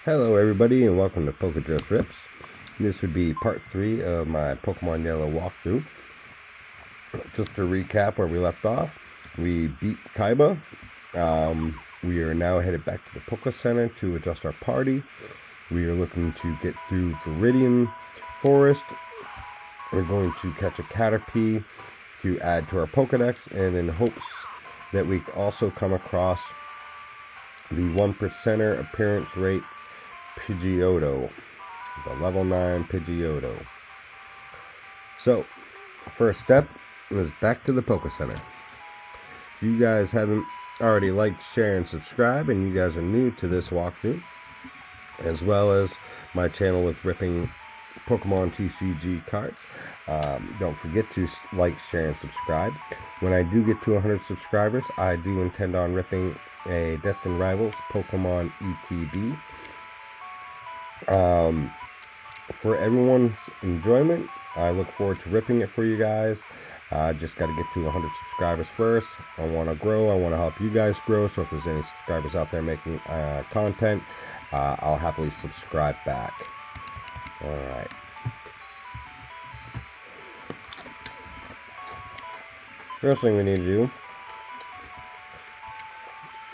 Hello everybody and welcome to Pokémon Rips. This would be part 3 of my Pokemon Yellow walkthrough. Just to recap where we left off, we beat Kaiba. We are now headed back to the Poké Center to adjust our party. We are looking to get through Viridian Forest. We're going to catch a Caterpie to add to our Pokedex, and in hopes that we also come across the 1%er appearance rate Pidgeotto, the level 9 Pidgeotto. So, first step is back to the Poké Center. If you guys haven't already liked, share, and subscribe, and you guys are new to this walkthrough, as well as my channel with ripping Pokemon TCG cards, don't forget to like, share, and subscribe. When I do get to 100 subscribers, I do intend on ripping a Destined Rivals Pokemon ETB. For everyone's enjoyment, I look forward to ripping it for you guys. Just got to get to 100 subscribers first. I want to grow. I want to help you guys grow. So if there's any subscribers out there making content, I'll happily subscribe back. Alright. First thing we need to do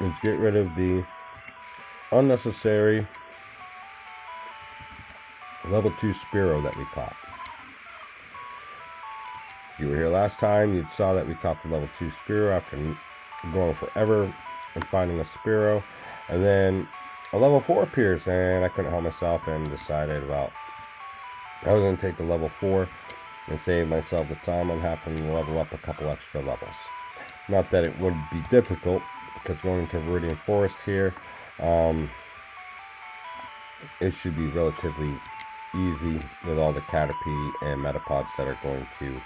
is get rid of the unnecessary level 2 Spearow that we caught. If you were here last time, you saw that we caught the level 2 Spearow after going forever and finding a Spearow. And then a level 4 appears, and I couldn't help myself and decided I was going to take the level 4 and save myself the time on having to level up a couple extra levels. Not that it would be difficult, because going to Viridian Forest here, it should be relatively easy with all the Caterpie and Metapods that are going to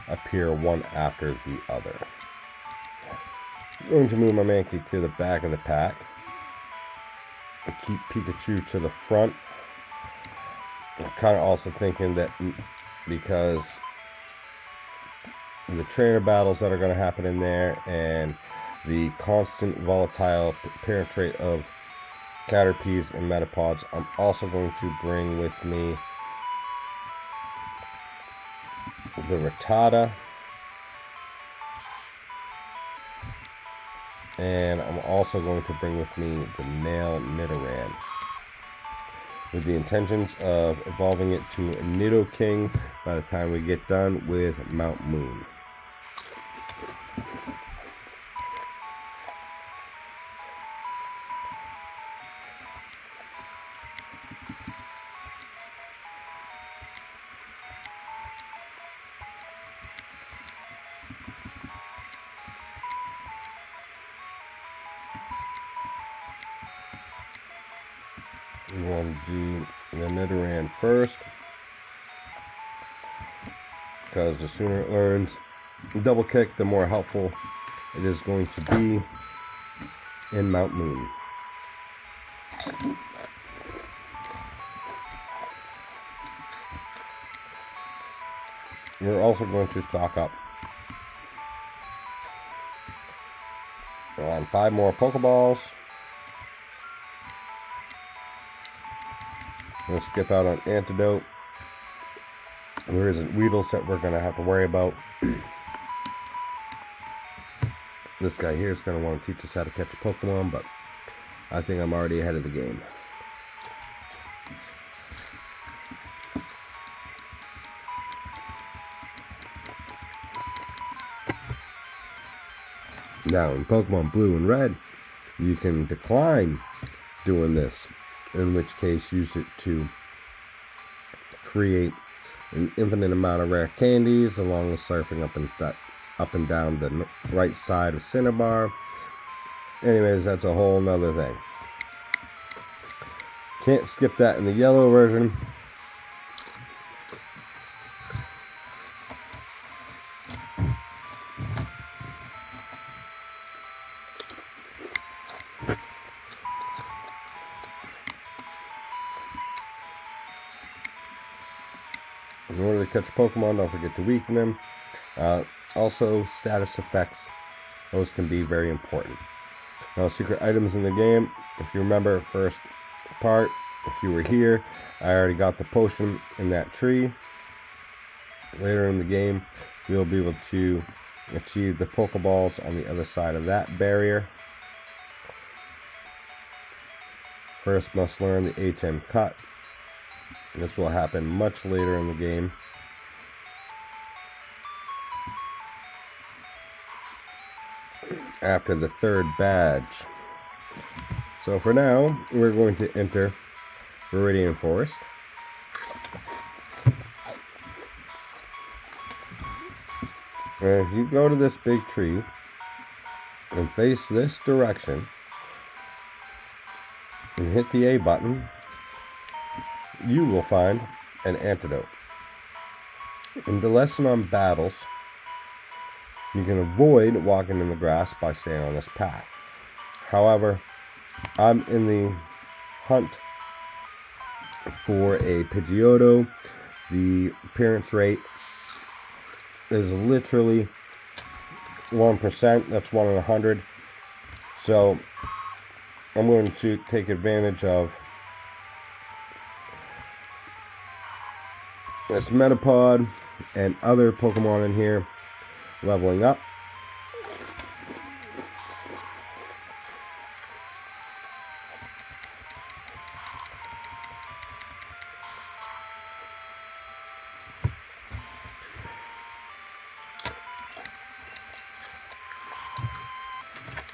appear one after the other. I'm going to move my Mankey to the back of the pack and keep Pikachu to the front. I'm kind of also thinking that because the trainer battles that are going to happen in there and the constant volatile appearance rate of Caterpies and Metapods, I'm also going to bring with me the Rattata, and I'm also going to bring with me the male Nidoran, with the intentions of evolving it to a Nidoking by the time we get done with Mount Moon. We want to do the Nidoran first, because the sooner it learns Double Kick, the more helpful it is going to be in Mount Moon. We're also going to stock up on 5 more Pokeballs. We'll skip out on Antidote. There isn't Weedles that we're going to have to worry about. This guy here is going to want to teach us how to catch a Pokemon, but I think I'm already ahead of the game. Now, in Pokemon Blue and Red, you can decline doing this, in which case use it to create an infinite amount of rare candies, along with surfing up and down the right side of Cinnabar. Anyways, that's a whole nother thing. Can't skip that in the yellow version. In order to catch Pokemon, don't forget to weaken them. Also, status effects. Those can be very important. Now, secret items in the game. If you remember, first part, If you were here, I already got the potion in that tree. Later in the game, we'll be able to achieve the Pokeballs on the other side of that barrier. First, must learn the HM cut. This will happen much later in the game. After the third badge. So for now, we're going to enter Viridian Forest. And if you go to this big tree and face this direction and hit the A button, you will find an antidote. In the lesson on battles, you can avoid walking in the grass by staying on this path. However, I'm in the hunt for a Pidgeotto. The appearance rate is literally 1%. That's 1 in 100. So I'm going to take advantage of this Metapod and other Pokemon in here leveling up.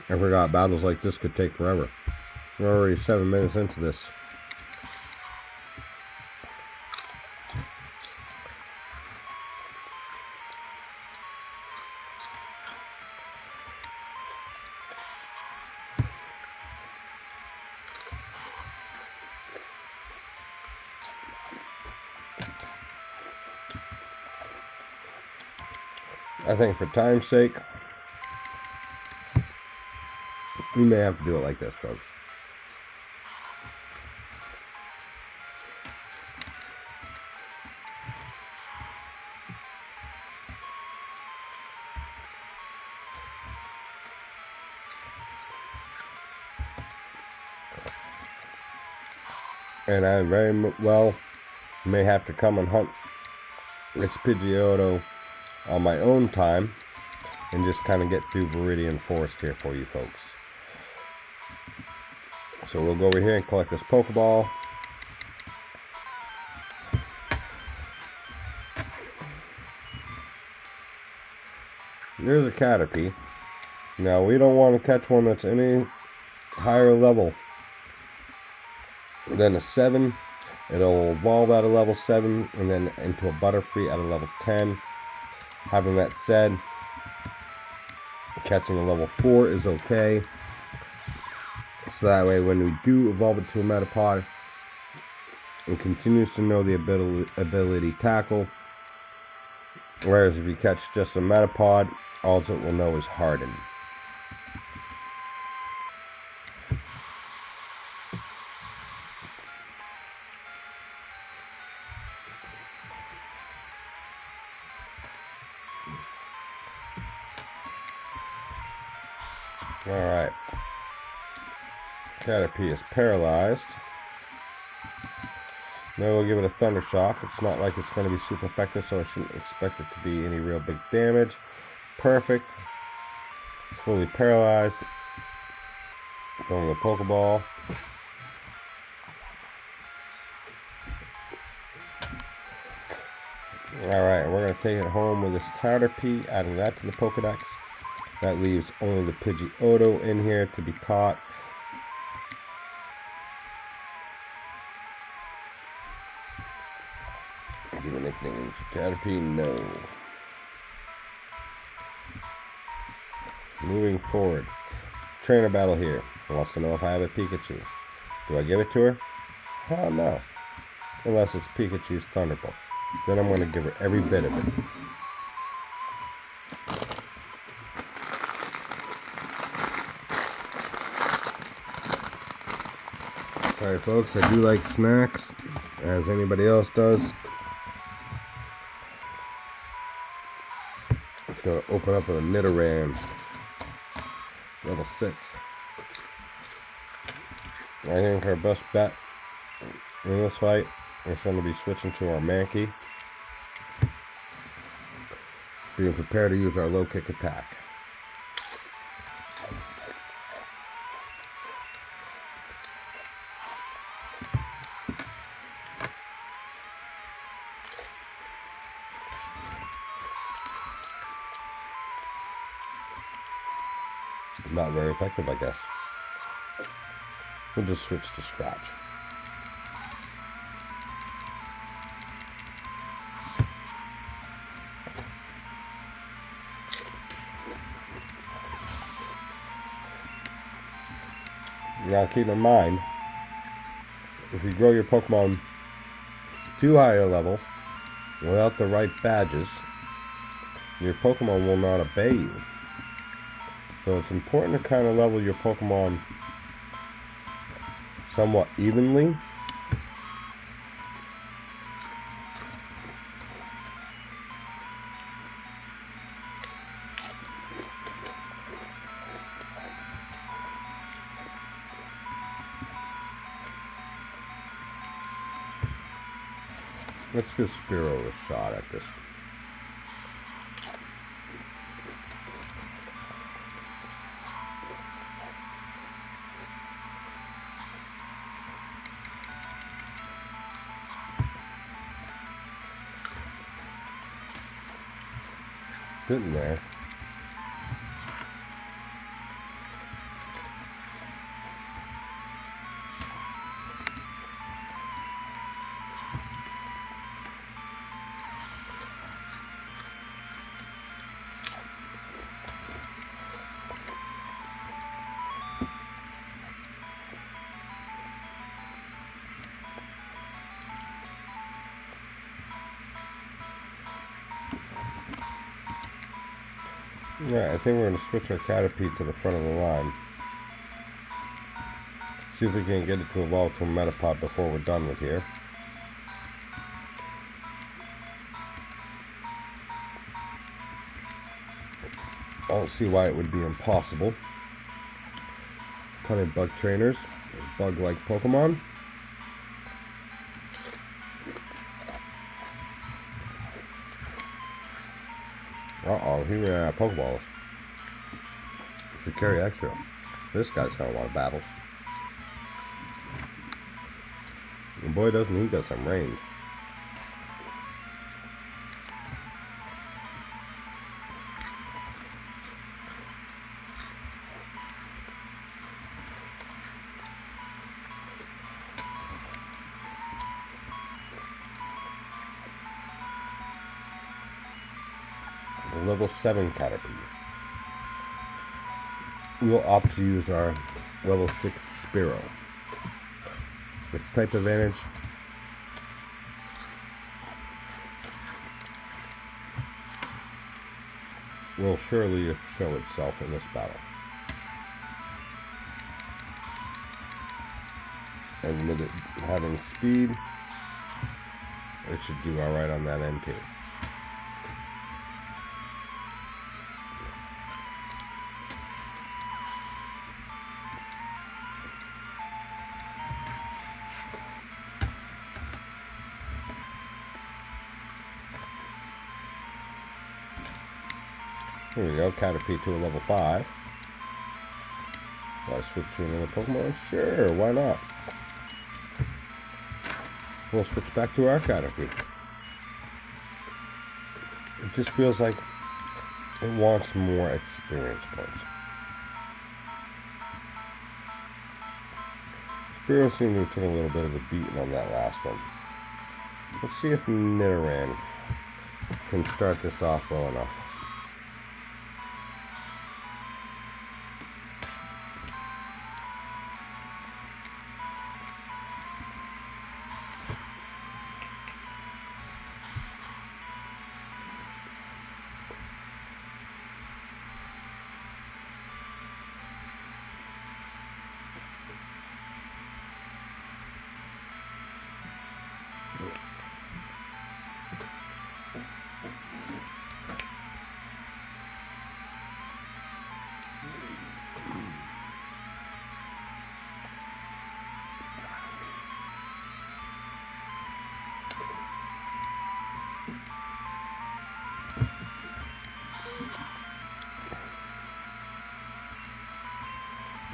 I forgot battles like this could take forever. We're already 7 minutes into this. I think for time's sake, we may have to do it like this, folks. And I very well may have to come and hunt this Pidgeotto on my own time and just kind of get through Viridian Forest here for you folks. So we'll go over here and collect this Pokeball. There's a Caterpie. Now we don't want to catch one that's any higher level than a 7. It'll evolve at a level 7 and then into a Butterfree at a level 10. Having that said, catching a level 4 is okay. So that way when we do evolve it to a Metapod, it continues to know the ability Tackle. Whereas if you catch just a Metapod, all it will know is Harden. Alright. Caterpie is paralyzed. Maybe we'll give it a Thunder Shock. It's not like it's going to be super effective, so I shouldn't expect it to be any real big damage. Perfect. It's fully paralyzed. Throwing a Pokeball. Alright, we're going to take it home with this Caterpie, adding that to the Pokedex. That leaves only the Pidgeotto in here to be caught. Give a nickname. Caterpie, no. Moving forward. Trainer battle here. Wants to know if I have a Pikachu. Do I give it to her? Hell no. Unless it's Pikachu's Thunderbolt. Then I'm going to give her every bit of it. Alright folks, I do like snacks, as anybody else does. Let's go open up with a Nidoran. Level 6. I think our best bet In this fight, it's going to be switching to our Mankey, being prepared to use our low kick attack. Not very effective, I guess. We'll just switch to Scratch. Now keep in mind, if you grow your Pokemon too high a level without the right badges, your Pokemon will not obey you. So it's important to kind of level your Pokemon somewhat evenly. Let's give Spearow a shot at this. Getting there. Right, I think we're going to switch our Caterpie to the front of the line. See if we can get it to evolve to a Metapod before we're done with here. I don't see why it would be impossible. Plenty of bug trainers, bug-like Pokemon. Uh-oh, he ran out of Pokeballs. Should carry extra. This guy's gonna want to battle. And boy, doesn't he got some range. Level 7 Caterpie. We will opt to use our level 6 Spearow. Its type advantage will surely show itself in this battle. And with it having speed, it should do alright on that end too. Here we go, Caterpie to a level 5. Do I switch to another Pokemon? Sure, why not? We'll switch back to our Caterpie. It just feels like it wants more experience points. Spearow seemed to have taken a little bit of a beating on that last one. Let's see if Nidoran can start this off well enough.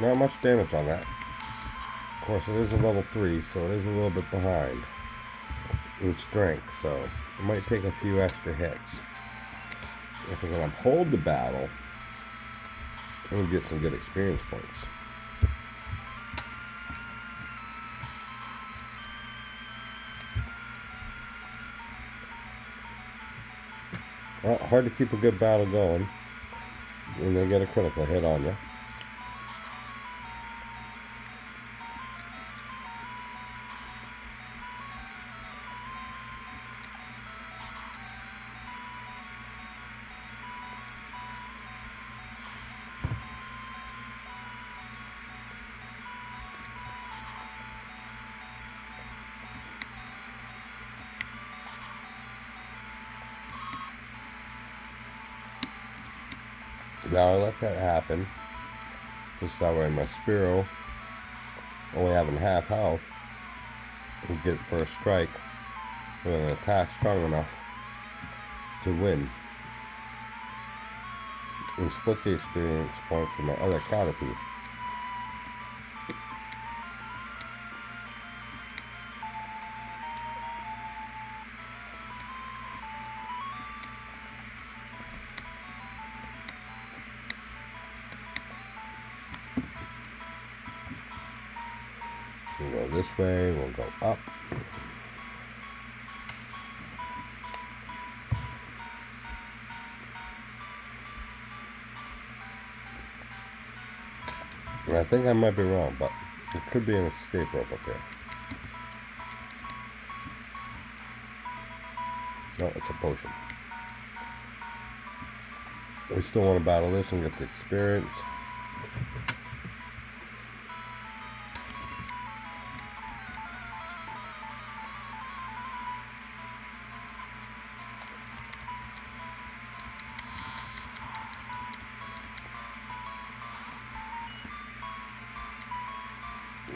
Not much damage on that. Of course, it is a level 3, so it is a little bit behind in strength, so it might take a few extra hits. If we're going to hold the battle, we'll get some good experience points. Well, hard to keep a good battle going when they get a critical hit on you. Now I let that happen, just that way my Spearow, only having half health, will get for a strike with an attack strong enough to win. And split the experience points with my other Caterpie. We'll go this way, we'll go up. And I think I might be wrong, but it could be an escape rope up here. No, it's a potion. We still want to battle this and get the experience.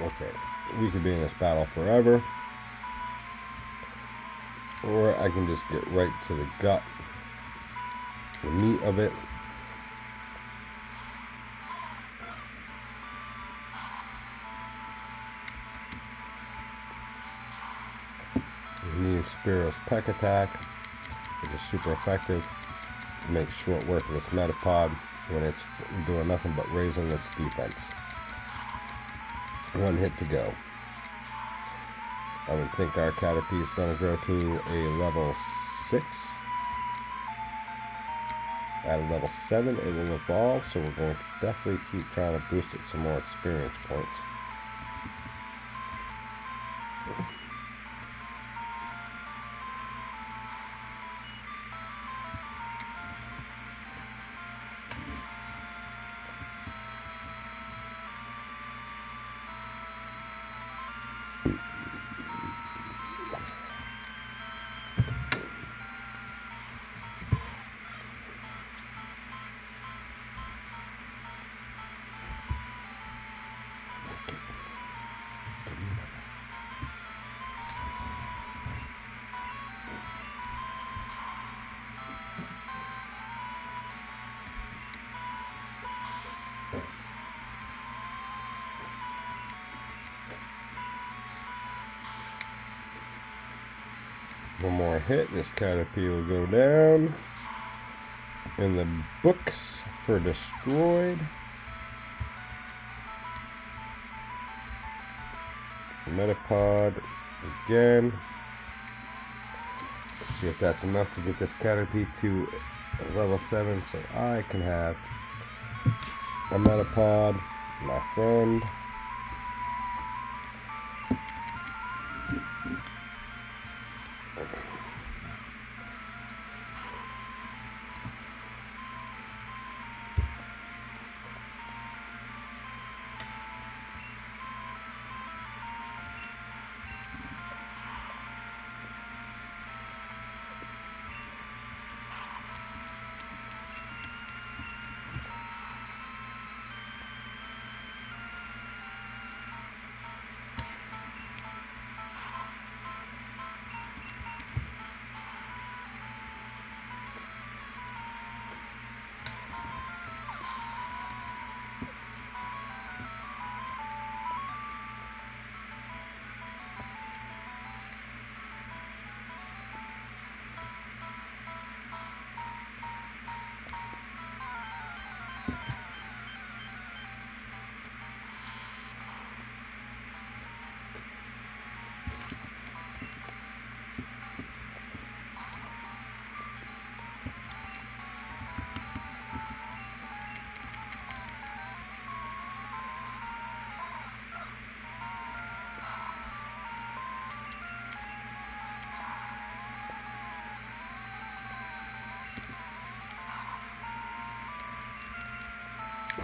Okay, we could be in this battle forever, or I can just get right to the gut, the meat of it. We use Spearow's Peck Attack, which is super effective. It makes short work of this Metapod when it's doing nothing but raising its defense. One hit to go. I would think our Caterpie is going to grow to a level 6. At a level 7 it will evolve, so we're going to definitely keep trying to boost it some more experience points. One more hit, this Caterpie will go down in the books for destroyed. Metapod again. Let's see if that's enough to get this Caterpie to level 7 so I can have a Metapod, my friend.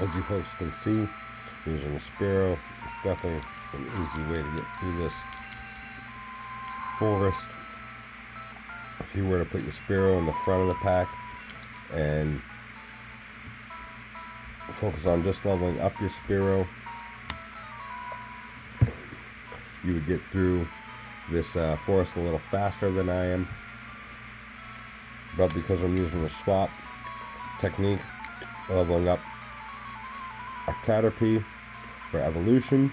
As you folks can see, using the Spearow, it's definitely an easy way to get through this forest. If you were to put your Spearow in the front of the pack and focus on just leveling up your Spearow, you would get through this forest a little faster than I am. But because I'm using the swap technique, leveling up a Caterpie for evolution,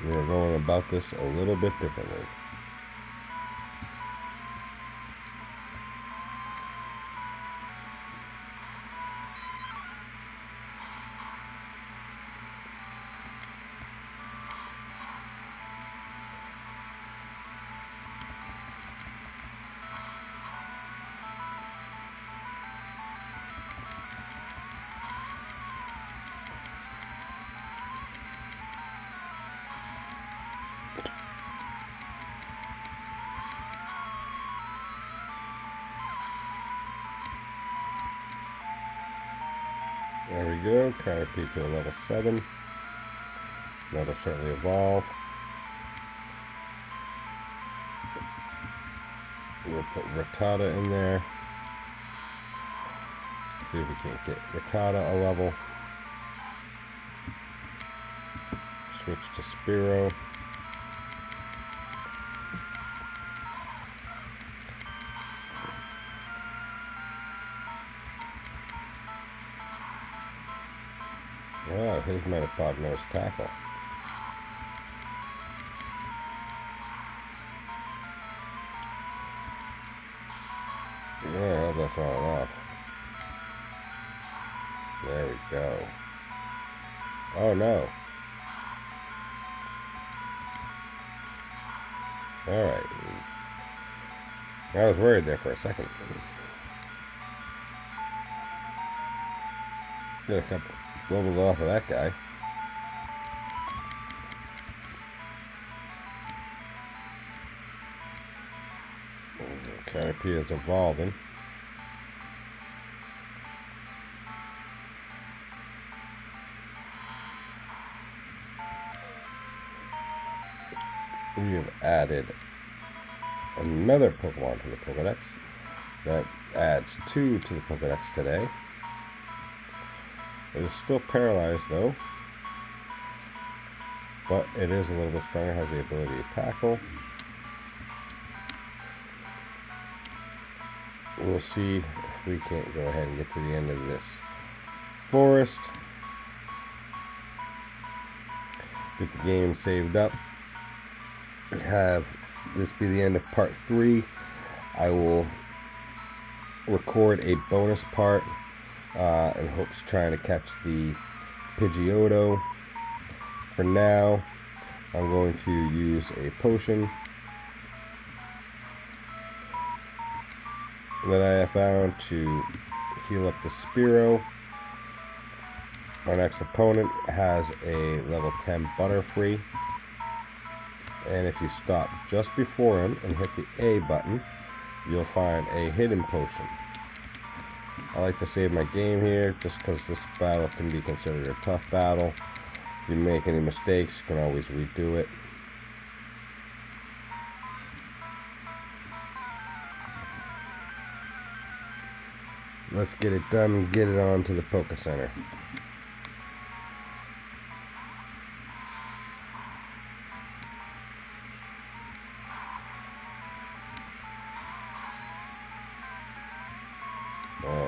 we're going about this a little bit differently. There we go, Caterpie to a level 7. That'll certainly evolve. We'll put Rattata in there. See if we can't get Rattata a level. Switch to Spearow. Wow, his Metapod knows tackle. Yeah, that's not enough. There we go. Oh no. Alright. I was worried there for a second. Get a couple levels off of that guy. Caterpie is evolving. We have added another Pokemon to the Pokedex. That adds 2 to the Pokedex today. It is still paralyzed though, but it is a little bit stronger, has the ability to tackle. We'll see if we can't go ahead and get to the end of this forest. Get the game saved up. Have this be the end of part 3. I will record a bonus part in hopes trying to catch the Pidgeotto. For now, I'm going to use a potion that I have found to heal up the Spearow. Our next opponent has a level 10 Butterfree, and if you stop just before him and hit the A button, you'll find a hidden potion. I like to save my game here just because this battle can be considered a tough battle. If you make any mistakes, you can always redo it. Let's get it done and get it on to the Poké Center.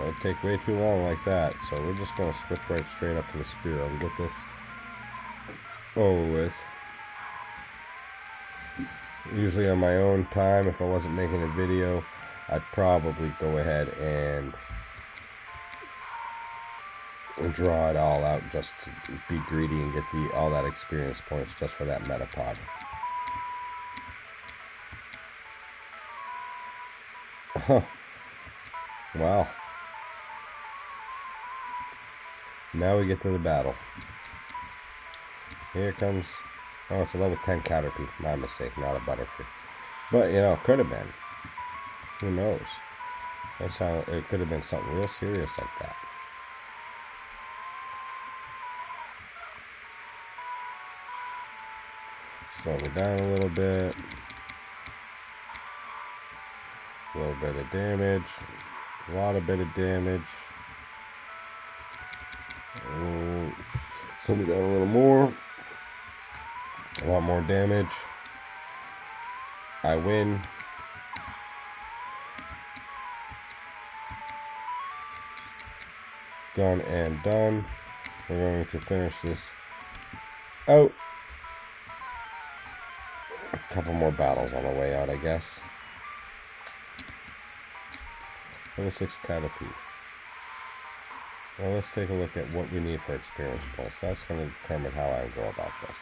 It'd take way too long like that, so we're just going to switch right straight up to the Spearow and get this over with. Usually on my own time, if I wasn't making a video, I'd probably go ahead and draw it all out just to be greedy and get all that experience points just for that Metapod. Wow. Now we get to the battle. Here comes... Oh, it's a level 10 Caterpie. My mistake, not a Butterfree. But, you know, could have been. Who knows? It could have been something real serious like that. Slow me down a little bit. A little bit of damage. A lot of bit of damage. Slow me down a little more. A lot more damage. I win. Done and done. We're going to finish this out. A couple more battles on the way out, I guess. 26 Caterpie. Well, let's take a look at what we need for experience points. That's going to determine how I go about this.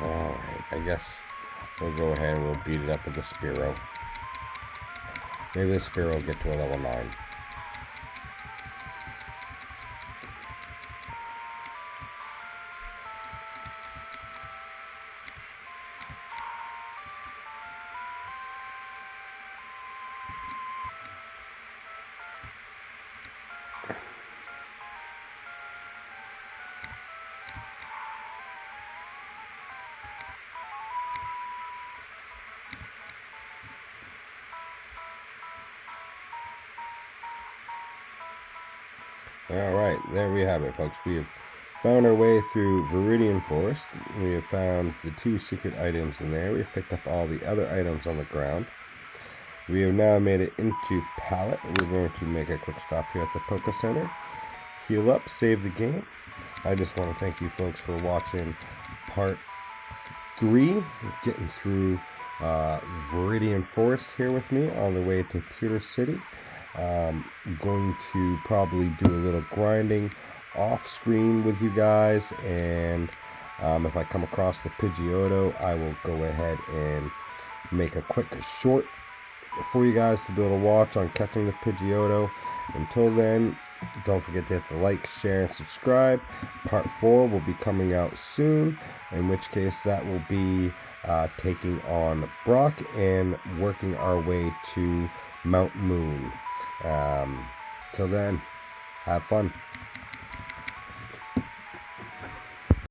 Alright, I guess we'll go ahead and we'll beat it up with the Spearow. Maybe the Spearow will get to a level 9. Alright, there we have it, folks. We have found our way through Viridian Forest. We have found the 2 secret items in there. We've picked up all the other items on the ground. We have now made it into Pallet. We're going to make a quick stop here at the Poké Center. Heal up, save the game. I just want to thank you folks for watching part 3, getting through Viridian Forest here with me on the way to Pewter City. Going to probably do a little grinding off screen with you guys, and if I come across the Pidgeotto, I will go ahead and make a quick short for you guys to be able to watch on catching the Pidgeotto. Until then, don't forget to hit the like, share, and subscribe. Part 4 will be coming out soon, in which case that will be taking on Brock and working our way to Mount Moon. Till then, have fun.